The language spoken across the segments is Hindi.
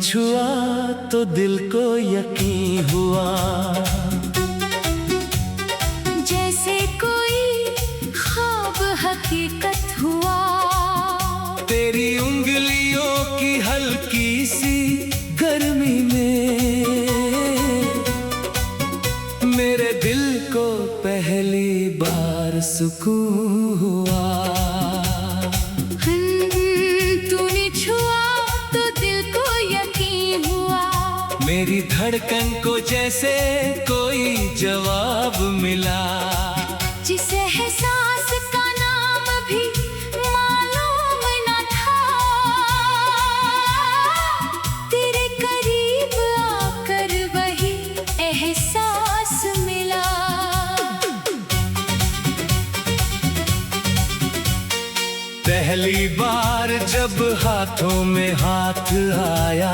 छुआ तो दिल को यकीन हुआ, जैसे कोई ख्वाब हकीकत हुआ। तेरी उंगलियों की हल्की सी गर्मी में मेरे दिल को पहली बार सुकून हुआ। तूने छुआ तो दिल को यकीन हुआ, मेरी धड़कन को जैसे कोई जवाब मिला, जिस एहसास का नाम भी मालूम न था। तेरे करीब आकर वही एहसास मिला। पहली बार जब हाथों में हाथ आया,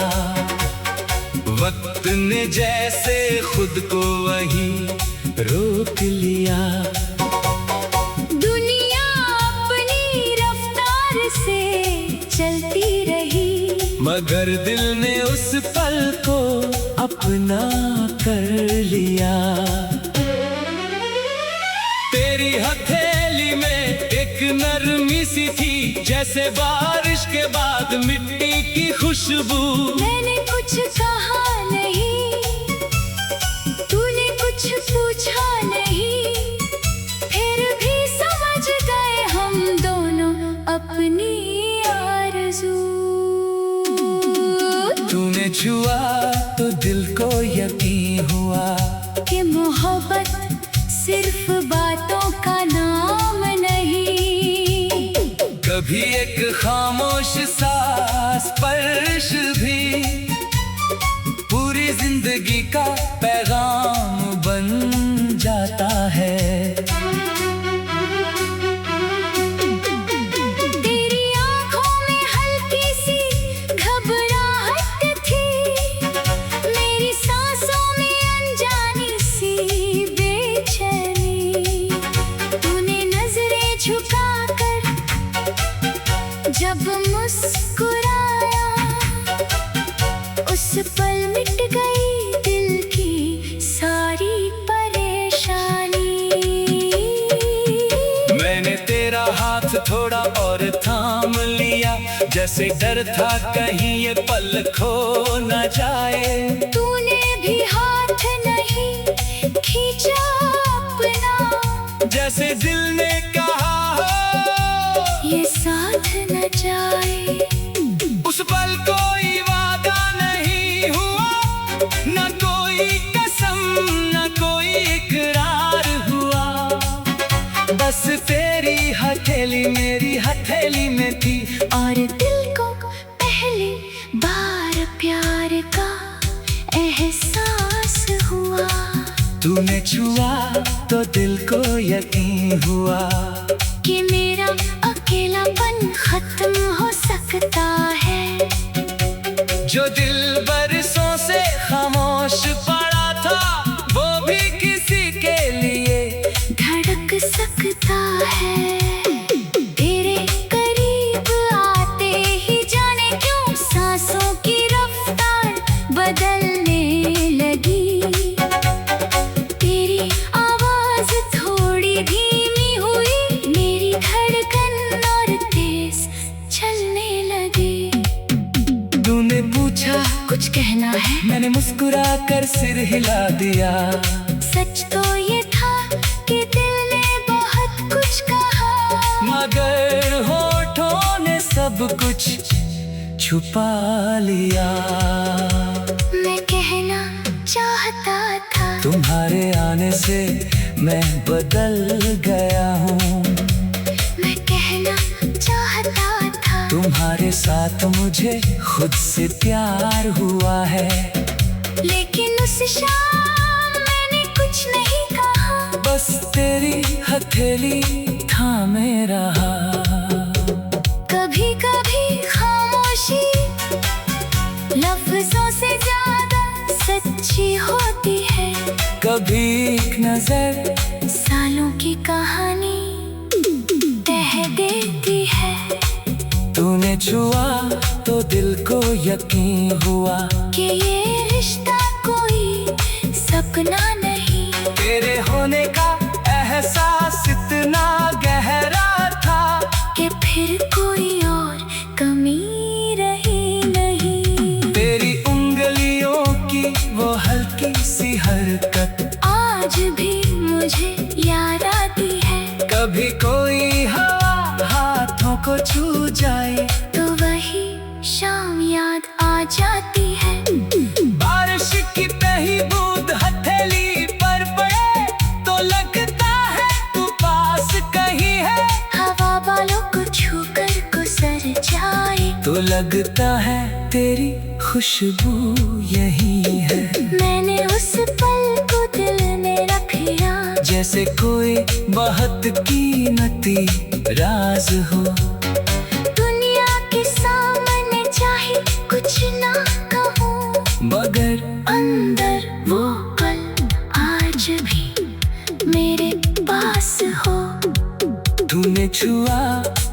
वक्त ने जैसे खुद को वहीं रोक लिया। दुनिया अपनी रफ्तार से चलती रही, मगर दिल ने उस पल को अपना कर लिया। तेरी हथेली में एक नरमी सी थी, जैसे बारिश के बाद मिट्टी की खुशबू। मैंने कुछ कहा नहीं, तूने कुछ पूछा नहीं, फिर भी समझ गए हम दोनों अपनी आरज़ू। तूने छुआ तो दिल को यकीन हुआ कि मोहब्बत सिर्फ बातों का नाम नहीं, कभी एक खामोश सा स्पर्श भी पूरी जिंदगी का पैगाम बन जाता है। तेरी आंखों में हल्की सी घबराहट थी, मेरी सांसों में अनजानी सी बेचैनी। तूने नजरें झुकाकर जब मुस्कुराया, उस पल मिट गई दिल की सारी परेशानी। मैंने तेरा हाथ थोड़ा और थाम लिया, जैसे डर था कहीं ये पल खो न जाए। तूने भी हाथ नहीं खींचा अपना, जैसे दिल ने कहा हो ये साथ न जाए। उस पल कोई वादा नहीं हुआ, न कोई कसम न कोई इकरार हुआ। बस तेरी हथेली मेरी हथेली में थी, और दिल को पहली बार प्यार का एहसास हुआ। तूने छुआ तो दिल को यकीन हुआ कि मेरा अकेलापन खत्म हो सकता है। जो दिल बरसों से खामोश पड़ा था, वो भी किसी के लिए धड़क सकता है। तेरे करीब आते ही जाने क्यों सांसों की रफ्तार बदलने लगी। तेरी आवाज थोड़ी धीमी हुई, मेरी धड़कन और तेज चलने लगी। तूने पूछा कुछ कहना है? मैंने मुस्कुरा कर सिर हिला दिया। सच तो ये था कि दिल ने बहुत कुछ कहा, मगर होठों ने सब कुछ छुपा लिया। मैं कहना चाहता था, तुम्हारे आने से मैं बदल गया हूँ। मैं कहना चाहता था, तुम्हारे साथ मुझे खुद से प्यार हुआ है। लेकिन उस शाम मैंने कुछ नहीं कहा, बस तेरी हथेली थामे रहा। कभी कभी खामोशी लफ्जों से ज्यादा सच्ची होती है। कभी एक नजर सालों की कहानी कह देती है। तूने छुआ तो दिल को यकीन हुआ कि ये रिश्ता कोई सपना नहीं। तेरे होने का एहसास इतना गहरा था कि फिर कोई और कमी रही नहीं। तेरी उंगलियों की वो हल्की सी हरकत आज भी मुझे याद आती है। कभी कोई हवा हाथों को छू जाए तो वही शाम याद आ जाती है। बारिश की पहली बूंद हथेली पर पड़े तो लगता है तू पास कहीं है। हवा बालों को छूकर गुजर जाए तो लगता है तेरी खुशबू यही है। मैंने उस पल को दिल में रख लिया जैसे कोई बहुत कीमती राज हो। दुनिया के सामने चाहे कुछ ना कहूँ मगर अंदर वो पल आज भी मेरे पास हो। तूने छुआ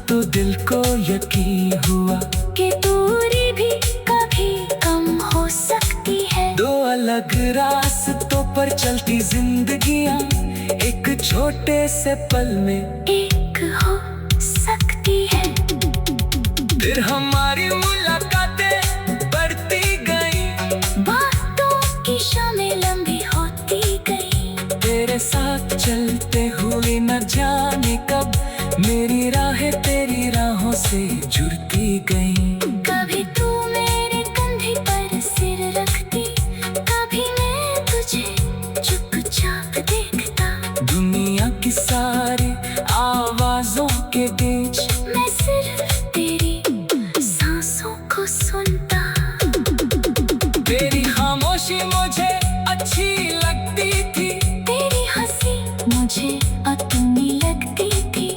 तो दिल को यकीन हुआ कि दूरी भी कभी कम हो सकती है। दो अलग रास्तों पर चलती जिंदगियां एक छोटे से पल में एक हो सकती है। फिर हमारी मुलाकातें बढ़ती गई, बातों की शामें लंबी होती गई। तेरे साथ चलते हुए न जाने कब मेरी राहें तेरी राहों से जुड़ती गई। कभी तू मेरे कंधे पर सिर रखती, कभी मैं तुझे चुपचाप देखता। दुनिया की सारी आवाजों के बीच मैं सिर्फ तेरी सांसों को सुनता। तेरी खामोशी मुझे अच्छी लगती थी, तेरी हंसी मुझे अपनी लगती थी।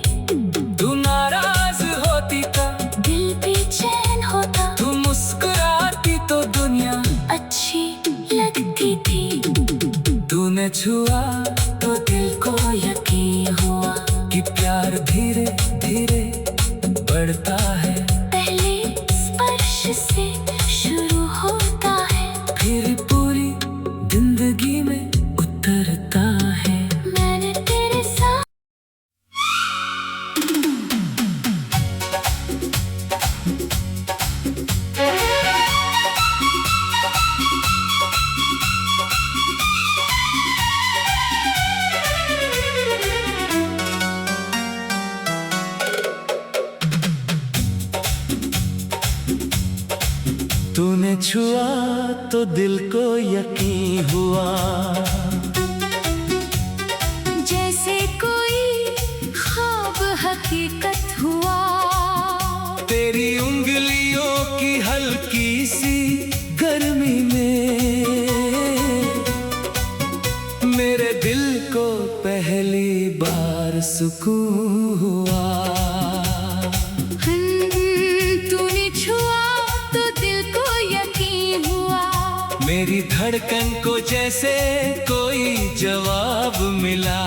तू नाराज होती तो दिल बेचैन होता, तू मुस्कुराती तो दुनिया अच्छी लगती थी। तूने छुआ तो दिल को यकीन हुआ कि प्यार धीरे धीरे बढ़ता है। पहले स्पर्श से शुरू होता है, फिर पूरी जिंदगी में उतरता है। मैंने तेरे साथ तूने छुआ तो दिल को यकीन हुआ जैसे कोई ख्वाब हकीकत हुआ। तेरी उंगलियों की हल्की सी गर्मी में मेरे दिल को पहली बार सुकून हुआ। तूने छुआ तो दिल को यकीन हुआ। मेरी धड़कन को जैसे कोई जवाब मिला।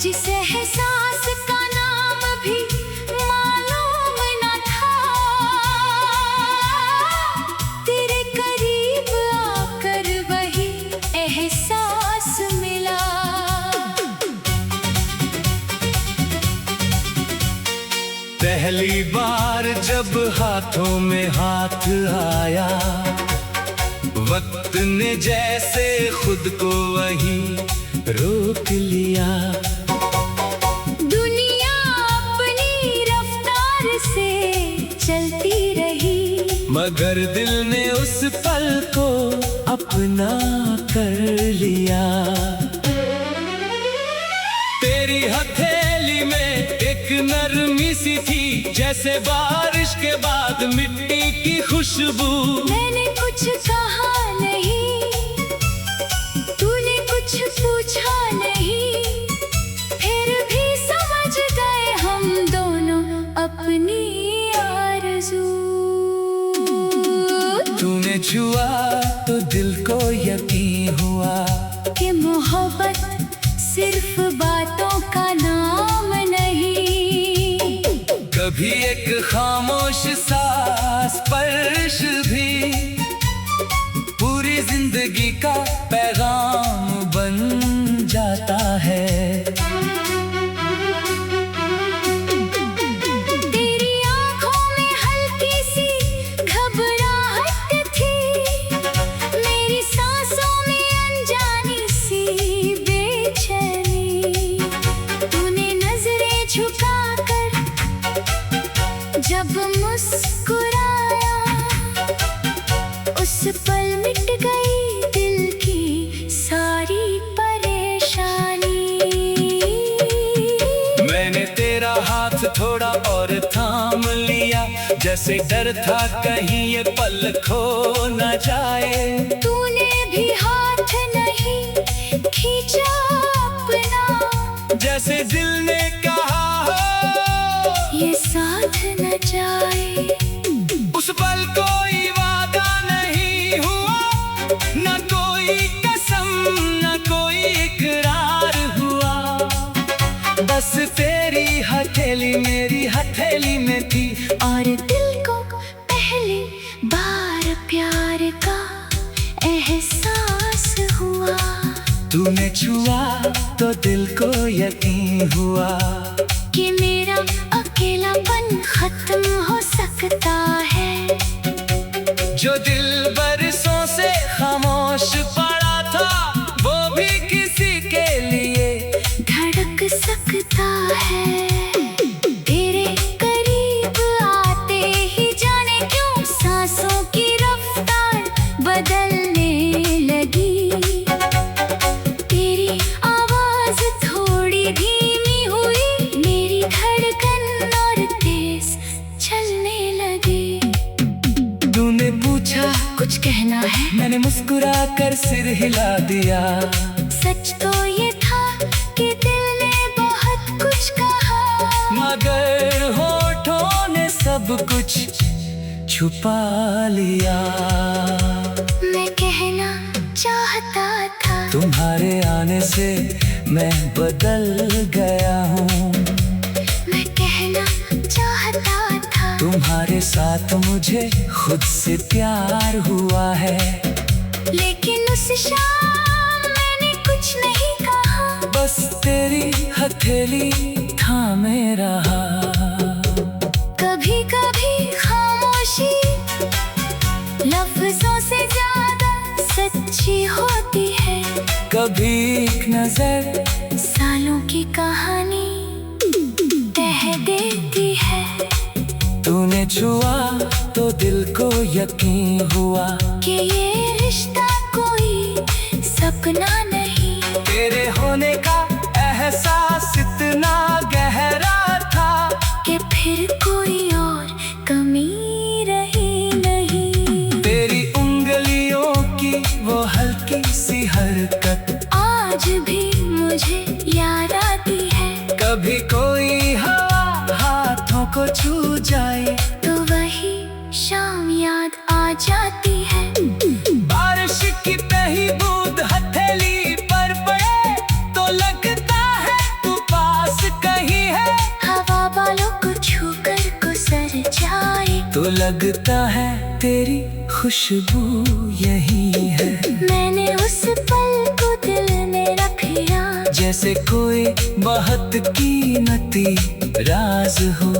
जिस एहसास का नाम भी मालूम न था, तेरे करीब आकर वही एहसास मिला। पहली बार जब हाथों में हाथ आया, वक्त ने जैसे खुद को वही रोक लिया। दुनिया अपनी रफ्तार से चलती रही, मगर दिल ने उस पल को अपना कर लिया। तेरी हथेली में एक नरमी सी थी, जैसे बारिश के बाद मिट्टी की खुशबू। मैंने कुछ कहा नहीं, तूने कुछ पूछा नहीं, फिर भी समझ गए हम दोनों अपनी आरज़ू। तूने छुआ तो दिल को यकीन हुआ कि मोहब्बत सिर्फ बातों का नाम नहीं, कभी एक खामोश सा स्पर्श भी जिंदगी का पैगाम बन जाता है। तेरी आंखों में हल्की सी घबराहट थी, मेरी सांसों में अनजानी सी बेचैनी। तूने नजरें झुकाकर जब मुस्कुराया, उस पल मिट गई दिल की सारी परेशानी। मैंने तेरा हाथ थोड़ा और थाम लिया, जैसे डर था कहीं ये पल खो न जाए। तूने भी हाथ नहीं खींचा अपना, जैसे दिल ने कहा हो ये साथ न जाए। उस पल कोई वादा नहीं हुआ, न कोई कसम न कोई इकरार हुआ। बस तेरी हथेली मेरी हथेली में थी, और दिल को पहली बार प्यार का एहसास हुआ। तूने छुआ तो दिल को यकीन हुआ कि मेरा अकेलापन खत्म हो सकता है। जो दिल बरसों से खामोश पड़ा था, वो भी किसी के लिए धड़क सकता है। तेरे करीब आते ही जाने क्यों सांसों की रफ्तार बदलने लगी। तेरी आवाज थोड़ी धीमी हुई, मेरी धड़कन और तेज चलने लगी। तूने पूछा कुछ कहना है? मैंने मुस्कुरा कर सिर हिला दिया। सच तो ये था कि दिल ने बहुत कुछ कहा, मगर होठों ने सब कुछ छुपा लिया। मैं कहना चाहता था, तुम्हारे आने से मैं बदल गया हूँ। मैं कहना चाहता था, तुम्हारे साथ मुझे खुद से प्यार हुआ है। लेकिन उस शाम मैंने कुछ नहीं कहा। बस तेरी हथेली थामे रहा। कभी कभी खामोशी लफ्जों से ज्यादा सच्ची होती है। कभी एक नजर सालों की कहानी कह देती है। तूने छुआ तो दिल को यकीन हुआ कि ये रिश्ता कोई सपना नहीं। तेरे होने का एहसास इतना गहरा था कि फिर कोई और कमी रही नहीं। तेरी उंगलियों की वो हल्की सी हरकत आज भी मुझे याद आती है। कभी कोई हवा हाथों को छू जाए तो वही शाम याद आ जाती है। बारिश की पहली बूंद हथेली पर पड़े तो लगता है तू पास कहीं है। हवा बालों को छूकर गुजर जाए तो लगता है तेरी खुशबू यही है। मैंने उस पल को दिल में रख लिया, जैसे कोई बहुत कीमती राज हो।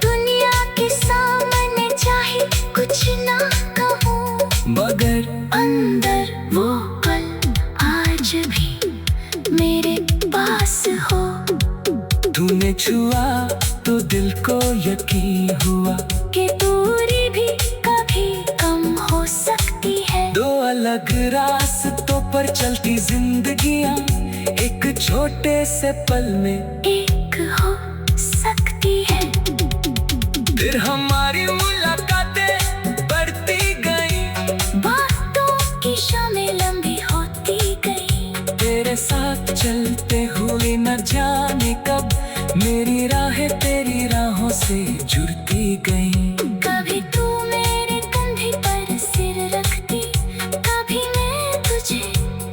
दुनिया के सामने चाहे कुछ ना कहूँ, मगर अंदर वो पल आज भी मेरे पास हो। तूने छुआ तो दिल को यकीन हुआ कि दूरी भी कभी कम हो सकती है। दो अलग रास्तों पर चलती जिंदगियां एक छोटे से पल में एक हो सकती है। फिर हमारी मुलाकातें बढ़ती गई, बातों की शामें लंबी होती गई। तेरे साथ चलते हुए न जाने कब मेरी राहें तेरी राहों से जुड़ती गई। कभी तू मेरे कंधे पर सिर रखती, कभी मैं तुझे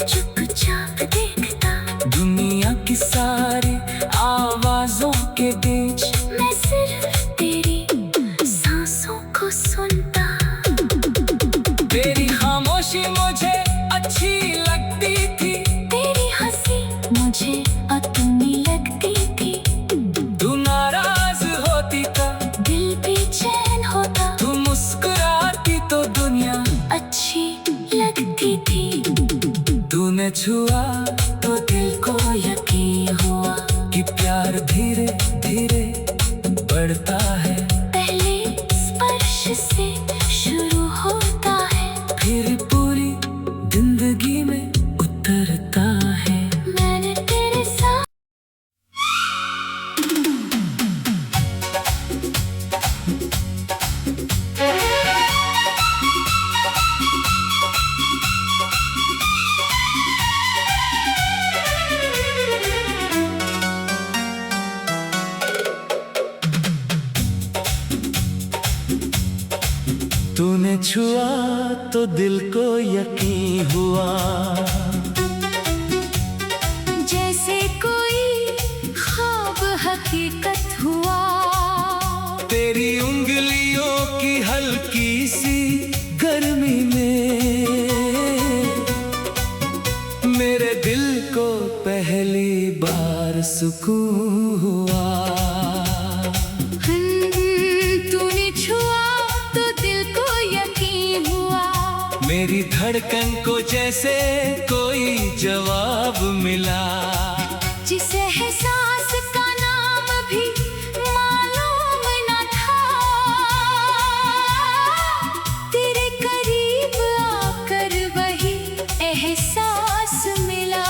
चुपचाप देखता। दुनिया की सारी आवाजों के बीच मैं सिर्फ तेरी सांसों को सुनता। तेरी खामोशी मुझे प्यार धीरे धीरे बढ़ता है। पहले स्पर्श से शुरू होता है, फिर पूरी जिंदगी में उतरता है। मैंने तेरे साथ तूने छुआ तो दिल को यकीन हुआ, जैसे कोई ख्वाब हकीकत हुआ। तेरी उंगलियों की हल्की सी गर्मी में मेरे दिल को पहली बार सुकून हुआ। तूने छुआ तो दिल को यकीन हुआ, मेरी धड़कन को जैसे कोई जवाब मिला। जिस एहसास का नाम भी मालूम न था, तेरे करीब आकर वही एहसास मिला।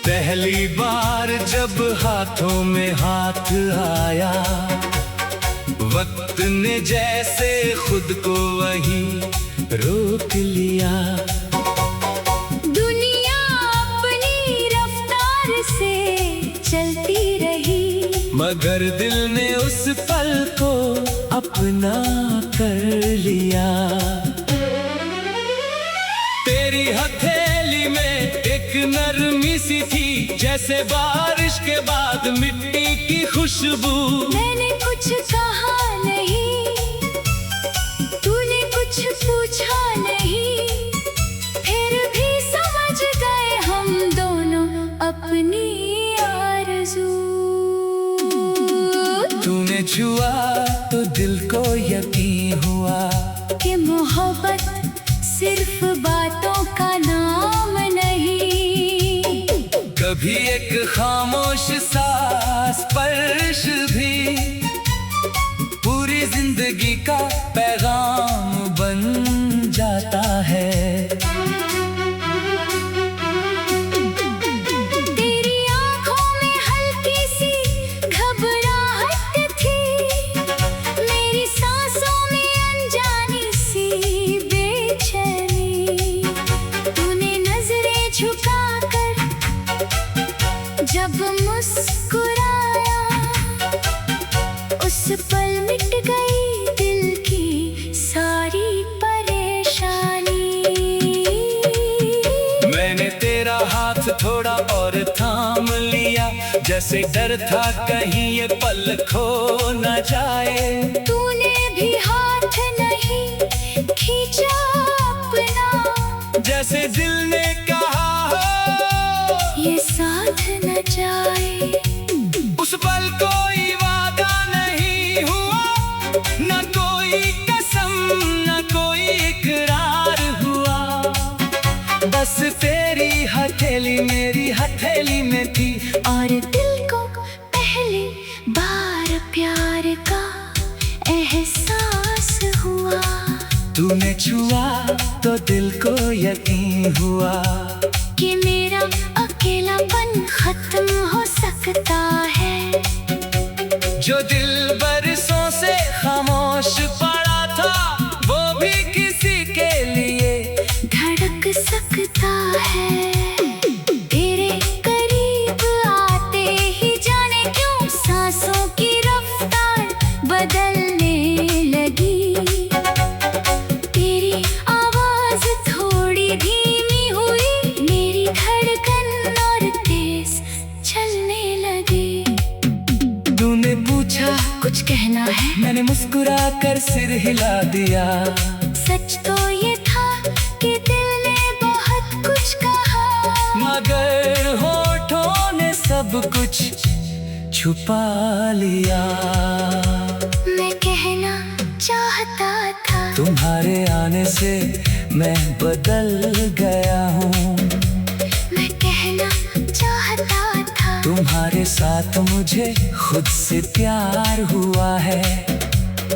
पहली बार जब हाथों में हाथ आया, वक्त ने जैसे खुद को वहीं रोक लिया। दुनिया अपनी रफ्तार से चलती रही, मगर दिल ने उस पल को अपना कर लिया। तेरी हथेली में एक नरमी सी थी, जैसे बारिश के बाद मिट्टी की खुशबू। मैंने कुछ कहा नहीं, तूने कुछ पूछा नहीं, फिर भी समझ गए हम दोनों अपनी आरज़ू। तूने छुआ तो दिल को यकीन हुआ कि मोहब्बत सिर्फ बातों का नाम नहीं, कभी एक खामोश सा स्पर्श भी पूरी जिंदगी का पैगाम बन जाता है। तेरी आंखों में हल्की सी घबराहट थी, मेरी सांसों में अनजानी सी बेचैनी। तूने नजरें झुकाकर जब मुस्कुराया, उस पल मिट गई दिल की सारी परेशानी। मैंने तेरा हाथ थोड़ा और थाम लिया, जैसे डर था कहीं ये पल खो न जाए। तूने भी हाथ नहीं खींचा अपना, जैसे दिल ने कहा हो ये साथ न जाए। उस पल कोई वादा नहीं हुआ, न कोई कसम न कोई इकरार हुआ। बस तेरी हथेली मेरी हथेली में थी, और दिल को पहली बार प्यार का एहसास हुआ। तूने छुआ तो दिल को यकीन हुआ कि मेरा अकेलापन खत्म हो सकता है। जो दिल बरसों से खामोश पड़ा था, वो भी किसी के लिए धड़क सकता है। तेरे करीब आते ही जाने क्यों सांसों की रफ्तार बदलने लगी। तेरी आवाज थोड़ी धीमी हुई, मेरी धड़कन और तेज चलने लगी। तूने पूछा कुछ कहना है? मैंने मुस्कुरा कर सिर हिला दिया। सच तो ये था कि दिल ने बहुत कुछ कहा, मगर होठों ने सब कुछ छुपा लिया। मैं कहना चाहता था, तुम्हारे आने से मैं बदल गया हूँ। साथ मुझे खुद से प्यार हुआ है।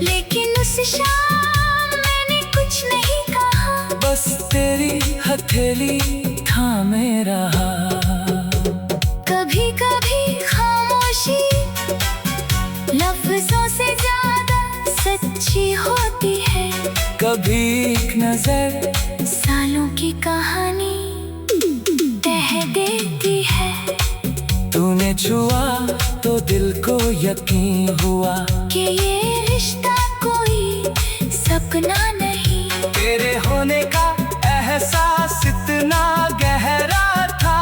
लेकिन उस शाम मैंने कुछ नहीं कहा, बस तेरी हथेली थामे रहा। कभी कभी खामोशी लफ्जों से ज्यादा सच्ची होती है। कभी एक नजर सालों की कहानी कह देती है। तूने छुआ तो दिल को यकीन हुआ कि ये रिश्ता कोई सपना नहीं। तेरे होने का एहसास इतना गहरा था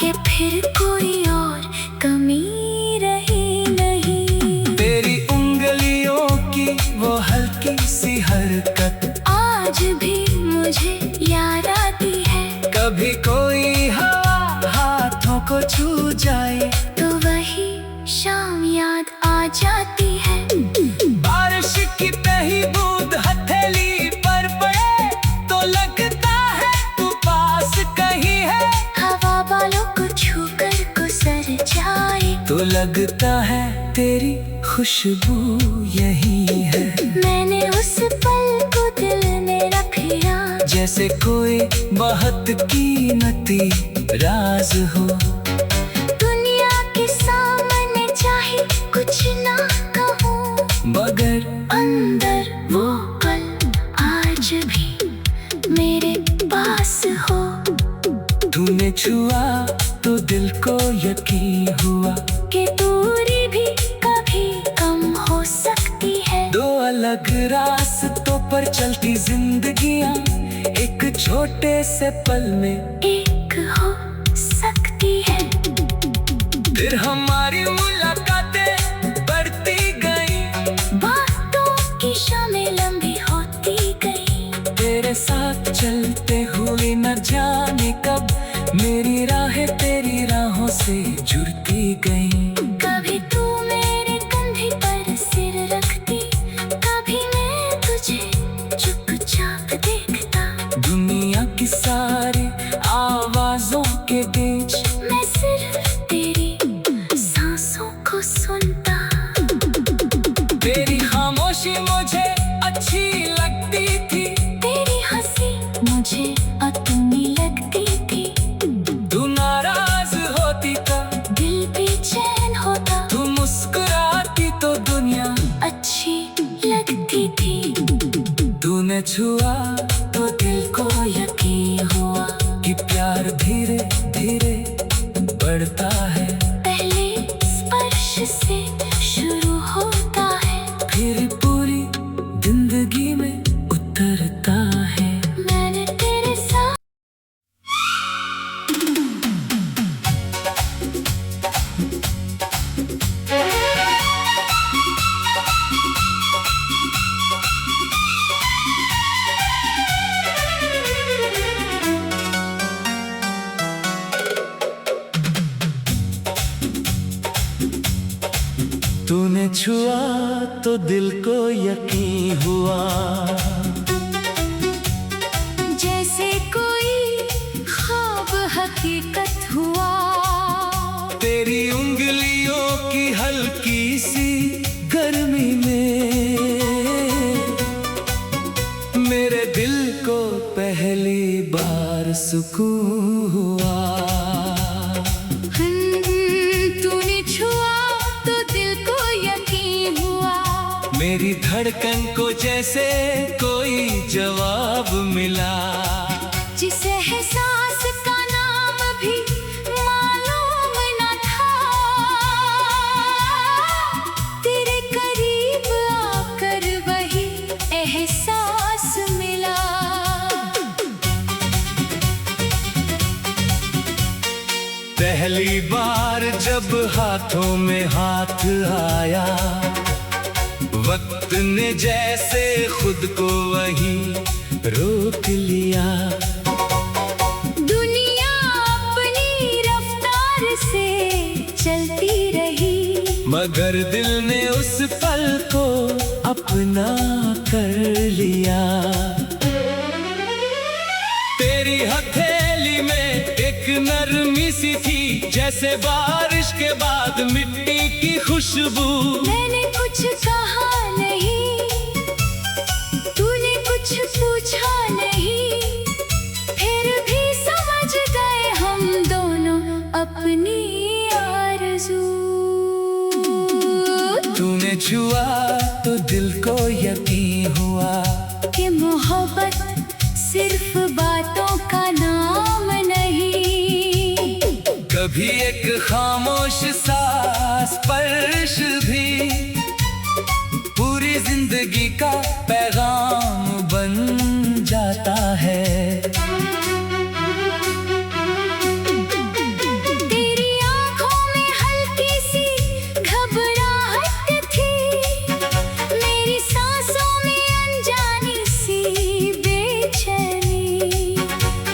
कि फिर कोई और कमी रही नहीं। तेरी उंगलियों की वो हल्की सी हरकत आज भी मुझे याद आती है। कभी कोई हवा हाथों को छू जाए तो वही शाम याद आ जाती है। बारिश की पहली बूंद हथेली पर पड़े तो लगता है तू पास कहीं है। हवा बालों को छूकर गुजर जाए तो लगता है तेरी खुशबू यही है। मैंने उस पल को दिल में रख लिया, जैसे कोई बहुत कीमती राज हो। दुनिया के सामने चाहे कुछ ना कहूँ, मगर अंदर वो पल आज भी मेरे पास हो। तूने छुआ तो दिल को यकीन हुआ कि दूरी भी कभी कम हो सकती है। दो अलग रास्तों पर चलती जिंदगियां एक छोटे से पल में एक हो सकती है। फिर हमारी मुलाकातें बढ़ती गई, बातों की शामें लंबी होती गई। तेरे साथ चलते हुए न जाने कब मेरी राहें तेरी राहों से जुड़ती गई। कभी तू मेरे कंधे पर सिर रखती, कभी मैं तुझे चुपचाप देखता। दुनिया की सारी आवाजों के बीच मैं सिर्फ तेरी सांसों को सुनता। तेरी खामोशी मुझे अच्छी लगती थी, तेरी हंसी मुझे अपनी लगती थी। तू नाराज होती तो दिल बेचैन होता, तू मुस्कुराती तो दुनिया अच्छी लगती थी। तूने छुआ तो दिल को यकीन हुआ कि प्यार धीरे धीरे बढ़ता है। पहले स्पर्श से शुरू होता है, फिर पूरी जिंदगी में उतरता है। मैंने तेरे साथ तूने छुआ तो दिल को यकीन हुआ जैसे कोई ख्वाब हकीकत हुआ। तेरी उंगलियों की हल्की सी गर्मी में मेरे दिल को पहली बार सुकून हुआ। तूने छुआ तो दिल को यकीन हुआ। मेरी धड़कन को जैसे कोई जवाब मिला, जिस एहसास का नाम भी मालूम न था। तेरे करीब आकर वही एहसास मिला। पहली बार जब हाथों में हाथ आया, वक्त ने जैसे खुद को वहीं रोक लिया। दुनिया अपनी रफ्तार से चलती रही, मगर दिल ने उस पल को अपना कर लिया। तेरी हथेली में एक एक नरमी सी थी जैसे बारिश के बाद मिट्टी की खुशबू। मैंने कुछ कहा नहीं, तूने कुछ पूछा नहीं, फिर भी समझ गए हम दोनों अपनी आरज़ू। तूने छुआ तो दिल को यकीन हुआ कि मोहब्बत सिर्फ बातों का नाम नहीं, कभी एक खामोश सा स्पर्श भी पूरी जिंदगी का पैगाम बन जाता है। तेरी आंखों में हल्की सी घबराहट थी, मेरी सांसों में अनजानी सी बेचैनी।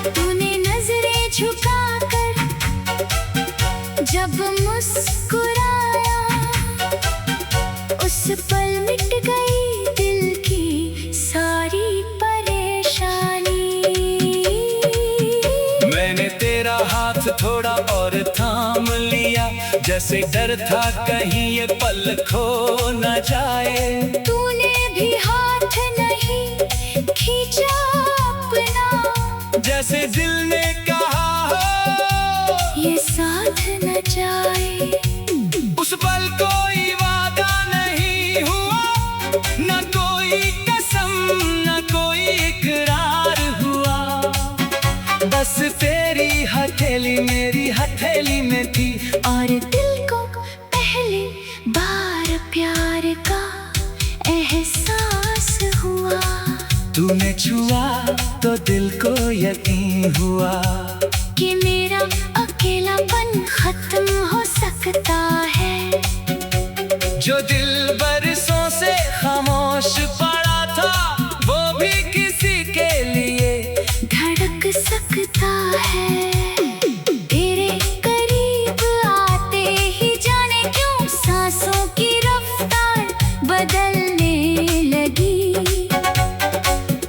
तूने नजरें झुकाकर जब मुस्कुराया, उस पल मिट गई दिल की सारी परेशानी। मैंने तेरा हाथ थोड़ा और थाम लिया, जैसे डर था कहीं ये पल खो न जाए। तूने भी हाथ नहीं खींचा अपना, जैसे दिल ने कहा हो ये साथ न जाए। उस पल कोई वादा नहीं हुआ, न कोई कसम न कोई इकरार हुआ, बस तेरी हथेली मेरी हथेली में थी। और दिल को पहली बार प्यार का एहसास हुआ। तूने छुआ तो दिल को यकीन हुआ कि मेरा अकेलापन खत्म हो सकता है। जो दिल बरसों से खामोश पड़ा था, वो भी किसी के लिए धड़क सकता है। तेरे करीब आते ही जाने क्यों सांसों की रफ्तार बदलने लगी।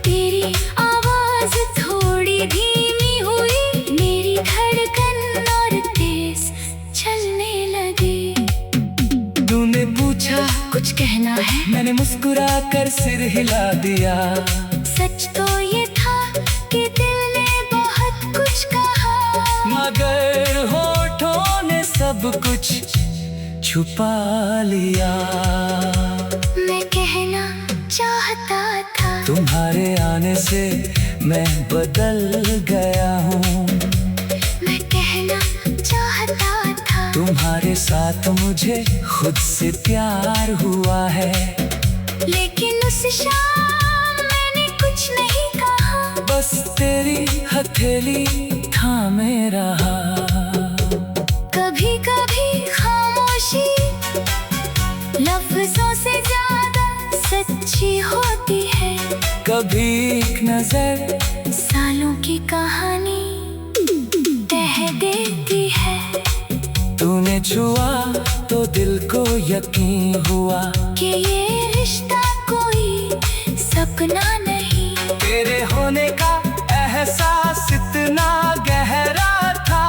तेरी आवाज थोड़ी धीमी हुई, मेरी धड़कन और तेज चलने लगी। तूने पूछा कुछ कहना है? मैंने मुस्कुरा कर सिर हिला दिया। सच तो ये था कि दिल ने बहुत कुछ कहा, मगर होठों ने सब कुछ छुपा लिया। मैं कहना चाहता था, तुम्हारे आने से मैं बदल गया हूँ। मैं कहना चाहता था, तुम्हारे साथ मुझे खुद से प्यार हुआ है। लेकिन उस शाम मैंने कुछ नहीं कहा, बस तेरी हथेली थामे रहा। कभी कभी खामोशी लफ्जों से ज्यादा सच्ची होती है। कभी एक नजर सालों की कहानी कह देती है। तूने छुआ तो दिल को यकीन हुआ कि ये रिश्ता कोई सपना नहीं। तेरे होने का एहसास इतना गहरा था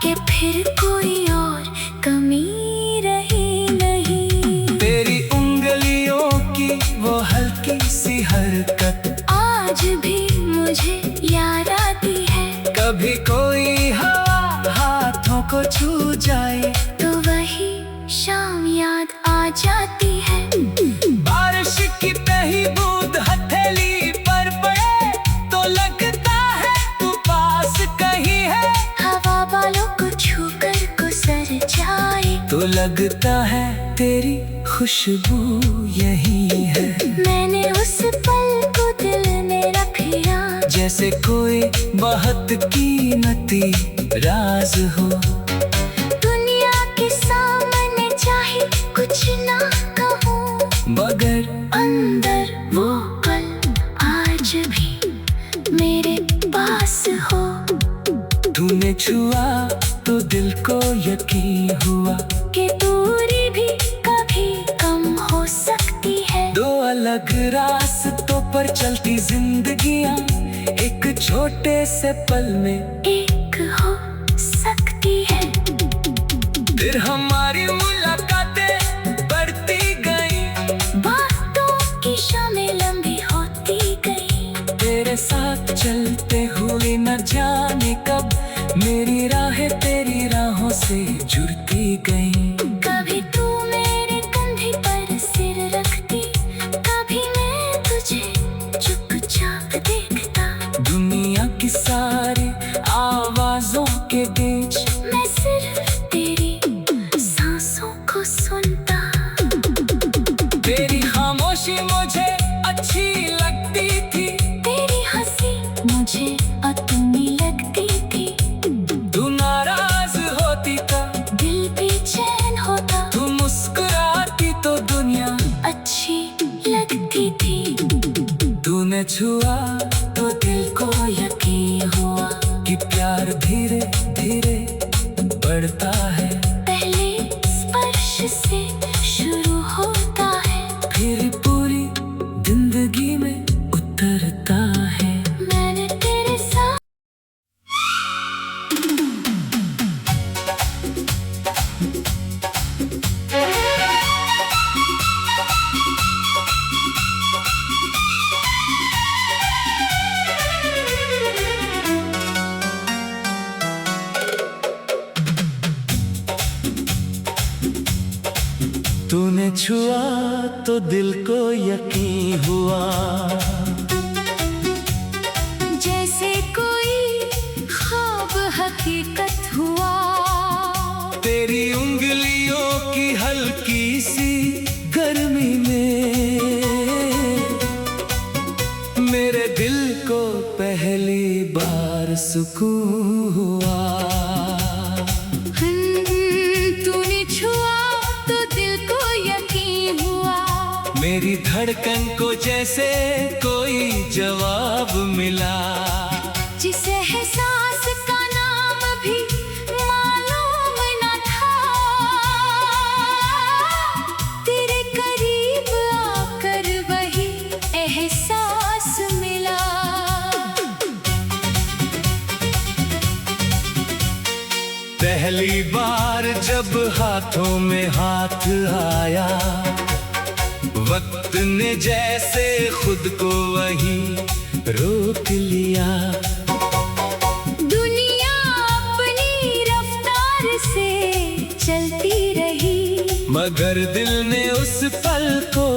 कि फिर कोई और कमी रही नहीं। तेरी उंगलियों की वो हल्की सी हरकत आज भी मुझे याद आती है। कभी कोई हवा हाथों को छू जाए तो वही शाम याद आ जाती है। बारिश की पहली बूंद हथेली पर पड़े तो लगता है तू पास कहीं है। हवा बालों को छूकर गुजर जाए तो लगता है तेरी खुशबू यही है। मैंने उस पल को दिल में रख लिया, जैसे कोई बहुत कीमती राज हो। दुनिया के सामने चाहे कुछ ना कहूँ, मगर अंदर वो पल आज भी मेरे पास हो। तूने छुआ तो दिल को यकीन हुआ कि दूरी भी कभी कम हो सकती है। दो अलग रास्तों पर चलती जिंदगियां एक छोटे से पल में एक हो फिर हमारी मुलाकातें बढ़ती गई, बातों की शामें लंबी होती गई। तेरे साथ चलते हुए न जाने कब मेरी राहें तेरी राहों से जुड़ती गई। कभी तू मेरे कंधे पर सिर रखती, कभी मैं तुझे चुपचाप देखता। दुनिया की सारी आवाजों के बीच मैं सिर्फ तेरी सांसों को सुनता। तेरी खामोशी मुझे अच्छी लगती थी, तेरी हंसी मुझे अपनी लगती थी। तू नाराज होती तो दिल बेचैन होता, तू मुस्कुराती तो दुनिया अच्छी लगती थी। तूने छुआ तो दिल को यकीन हुआ कि प्यार धीरे धीरे बढ़ता है। पहले स्पर्श से शुरू होता है, फिर पूरी जिंदगी में उतरता है। मैंने तेरे साथ तूने छुआ तो दिल को यकीन हुआ, जैसे कोई ख्वाब हकीकत हुआ। तेरी उंगलियों की हल्की सी गर्मी में मेरे दिल को पहली बार सुकून हुआ। तूने छुआ तो दिल को यकीन हुआ, मेरी धड़कन को जैसे कोई जवाब मिला। जिस एहसास का नाम भी मालूम न था। तेरे करीब आकर वही एहसास मिला। पहली बार जब हाथों में हाथ आया, वक्त ने जैसे खुद को वही रोक लिया। दुनिया अपनी रफ्तार से चलती रही, मगर दिल ने उस पल को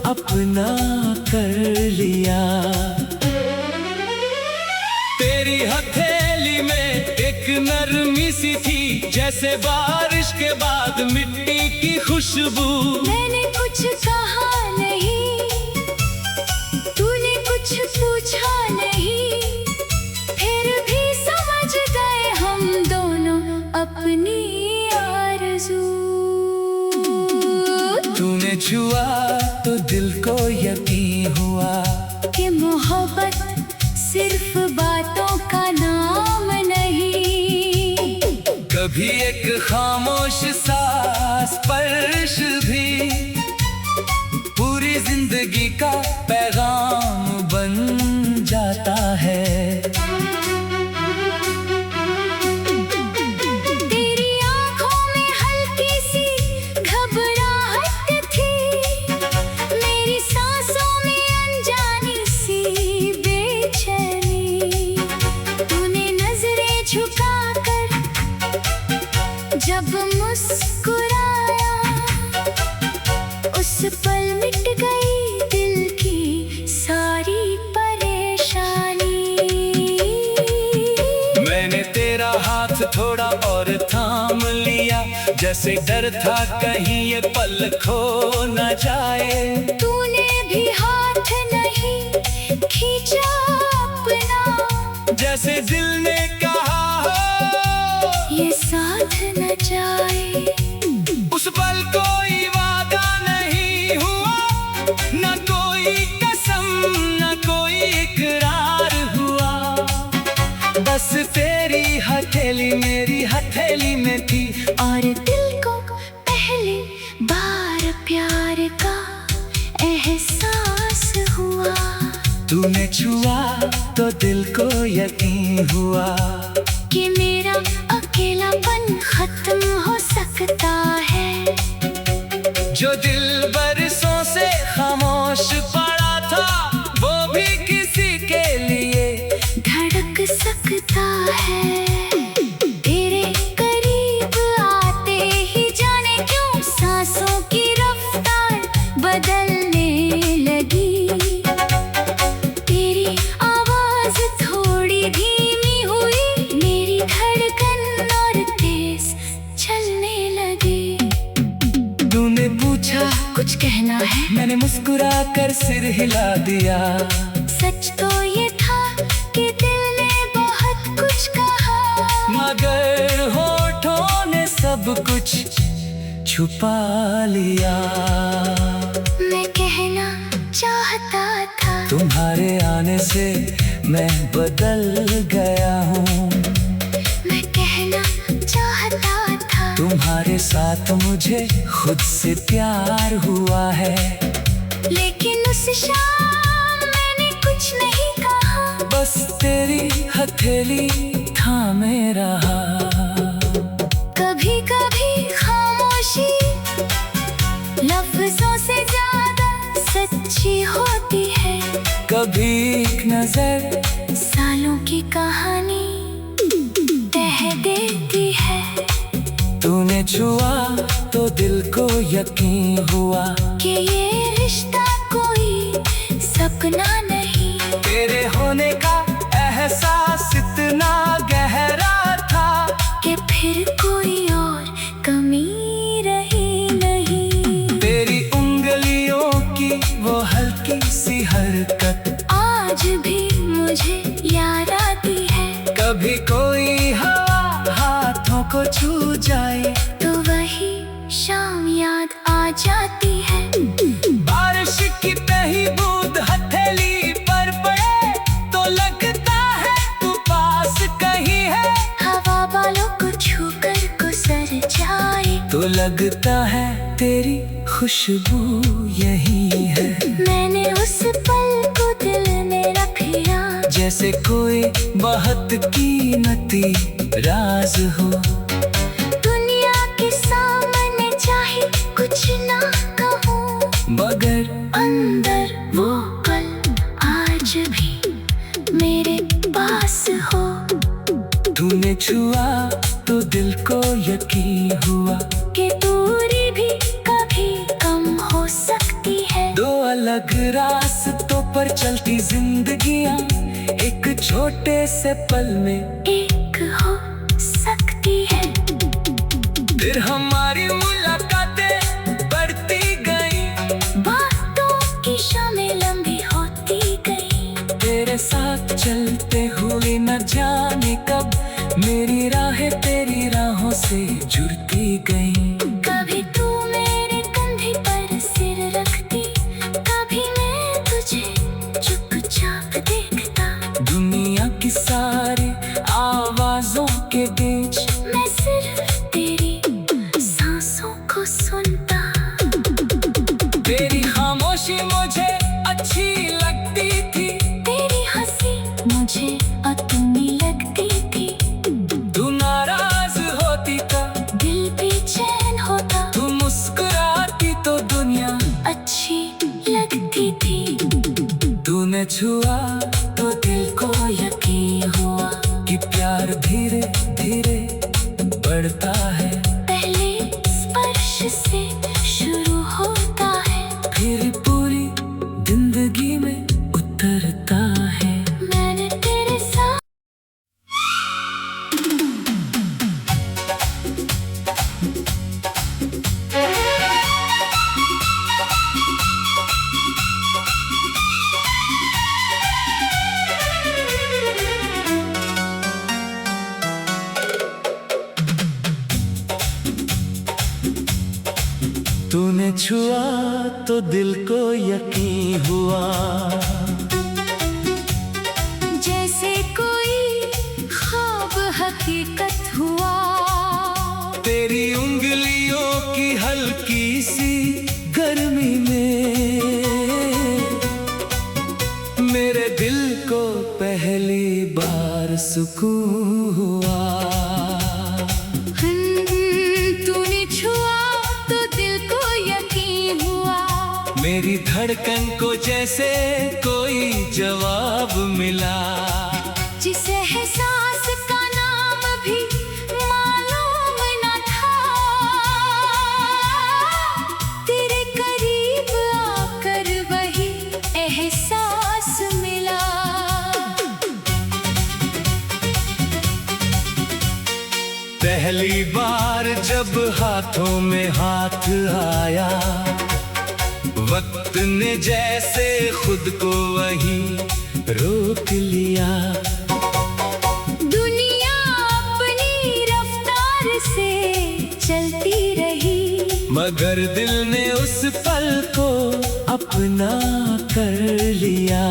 अपना कर लिया। तेरी हथेली में एक नरमी सी थी, जैसे बारिश के बाद मिट्टी की खुशबू। मैंने कुछ कहा नहीं, तूने कुछ पूछा नहीं, फिर भी समझ गए हम दोनों अपनी आरज़ू। तूने छुआ तो दिल को यकीन हुआ कि मोहब्बत सिर्फ बातों का नाम नहीं। कभी एक खामोश सा स्पर्श भी पूरी जिंदगी का पैगाम बन जाता है। तेरी आंखों में हल्की सी घबराहट थी, मेरी सांसों में अनजानी सी बेचैनी। तूने नजरें झुकाकर जब मुस्कुराया, उस पल मिट गई दिल की सारी परेशानी। मैंने तेरा हाथ थोड़ा और थाम लिया, जैसे डर था कहीं ये पल खो न जाए। तूने भी हाथ नहीं खींचा अपना, जैसे दिल ने कहा हो ये साथ न जाए। उस पल कोई वादा नहीं हुआ, न कोई कसम न कोई इकरार हुआ। बस तेरी हथेली मेरी हथेली में थी, और दिल को पहली बार प्यार का एहसास हुआ। तूने छुआ तो दिल को यकीन हुआ कि मेरा अकेलापन खत्म हो सकता जो दिल बरसों से खामोश पड़ा था, वो भी किसी के लिए धड़क सकता है। तेरे करीब आते ही जाने क्यों सांसों की रफ्तार बदलने लगी। तेरी आवाज थोड़ी धीमी हुई, मेरी धड़कन और तेज चलने लगी। तूने पूछा कुछ कहना है? मैंने मुस्कुरा कर सिर हिला दिया। सच तो ये था कि दिल ने बहुत कुछ कहा, मगर होठों ने सब कुछ छुपा लिया। मैं कहना चाहता था, तुम्हारे आने से मैं बदल गया हूँ। मैं कहना चाहता था, तुम्हारे साथ मुझे खुद से प्यार हुआ है। लेकिन उस शाम मैंने कुछ नहीं कहा। बस तेरी हथेली थामे रहा। कभी कभी खामोशी लफ्जों से ज्यादा सच्ची होती है। कभी एक नजर सालों की कहानी कह देती है। तूने छुआ तो दिल को यकीन हुआ कि ये रिश्ता कोई सपना नहीं। तेरे होने का एहसास इतना गहरा था कि फिर कोई और कमी रही नहीं। तेरी उंगलियों की वो हल्की सी हरकत आज भी मुझे याद आती है। कभी कोई हवा हाथों को छू जाए तो वही शाम याद आ जाती है। बारिश की पहली बूंद हथेली पर पड़े तो लगता है तू पास कहीं है। हवा बालों को छूकर गुजर जाए तो लगता है तेरी खुशबू यही है। मैंने उस पल को दिल में रख लिया, जैसे कोई बहुत कीमती राज हो। दुनिया के सामने चाहे कुछ ना कहूँ, मगर अंदर वो पल आज भी मेरे पास हो। तूने छुआ तो दिल को यकीन हुआ कि दूरी भी कभी कम हो सकती है। दो अलग रास्तों पर चलती जिंदगियां एक छोटे से पल में एक हो सकती है। फिर हमारी मुलाकातें बढ़ती गई, बातों की शामें लंबी होती गई। तेरे साथ चलते हुए न जाने कब मेरी राहें तेरी राहों से जुड़ती गई। कभी तू मेरे कंधे पर सिर रखती, कभी मैं तुझे चुपचाप देखता। दुनिया की सारी आवाजों के बीच मैं सिर्फ तेरी सांसों को सुनता। तेरी खामोशी मुझे अच्छी लगती थी, तेरी हंसी मुझे अपनी लगती थी। तू नाराज होती तो दिल बेचैन होता, तू मुस्कुराती तो दुनिया अच्छी लगती थी। तूने छुआ तो दिल को यकीन हुआ कि प्यार धीरे धीरे बढ़ता है। पहले स्पर्श से शुरू होता है, फिर पूरी जिंदगी में उतरता है। मैंने तेरे साथ तूने छुआ तो दिल को यकीन हुआ जैसे कोई ख्वाब हकीकत हुआ। तेरी उंगलियों की हल्की सी गर्मी में मेरे दिल को पहली बार सुकून हुआ। तूने छुआ तो दिल को यकीन मेरी धड़कन को जैसे कोई जवाब मिला। जिस एहसास का नाम भी मालूम न था, तेरे करीब आकर वही एहसास मिला। पहली बार जब हाथों में हाथ आया, वक्त ने जैसे खुद को वही रोक लिया। दुनिया अपनी रफ्तार से चलती रही, मगर दिल ने उस पल को अपना कर लिया।